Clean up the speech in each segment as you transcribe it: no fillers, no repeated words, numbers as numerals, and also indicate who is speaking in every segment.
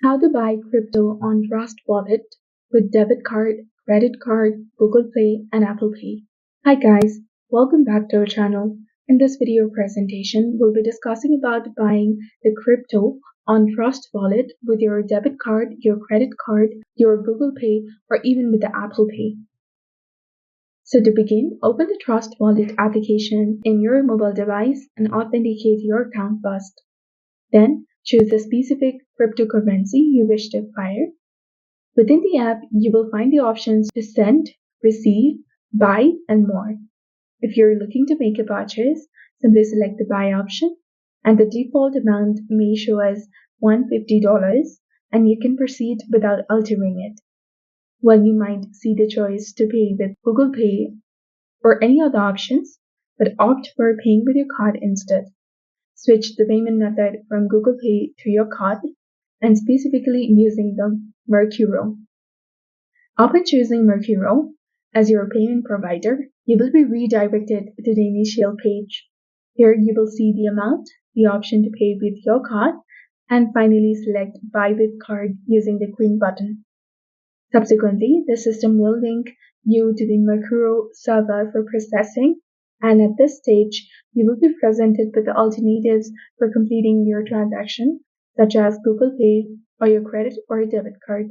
Speaker 1: How to buy crypto on Trust Wallet with debit card, credit card, Google Pay, and Apple Pay. Hi guys, welcome back to our channel. In this video presentation, we'll be discussing about buying the crypto on Trust Wallet with your debit card, your credit card, your Google Pay, or even with the Apple Pay. So to begin, open the Trust Wallet application in your mobile device and authenticate your account first. Then, choose the specific cryptocurrency you wish to acquire. Within the app, you will find the options to send, receive, buy, and more. If you're looking to make a purchase, simply select the buy option, and the default amount may show as $150, and you can proceed without altering it. While you might see the choice to pay with Google Pay or any other options, but opt for paying with your card instead. Switch the payment method from Google Pay to your card, and specifically using the Mercuro. Upon choosing Mercuro as your payment provider, you will be redirected to the initial page. Here you will see the amount, the option to pay with your card, and finally select Buy with Card using the green button. Subsequently, the system will link you to the Mercuro server for processing, and at this stage, you will be presented with the alternatives for completing your transaction, such as Google Pay or your credit or debit card.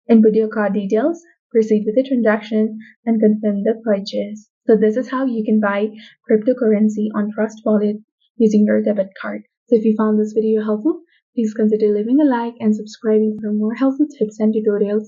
Speaker 1: Input your card details, proceed with the transaction, and confirm the purchase. So this is how you can buy cryptocurrency on Trust Wallet using your debit card. So if you found this video helpful, please consider leaving a like and subscribing for more helpful tips and tutorials.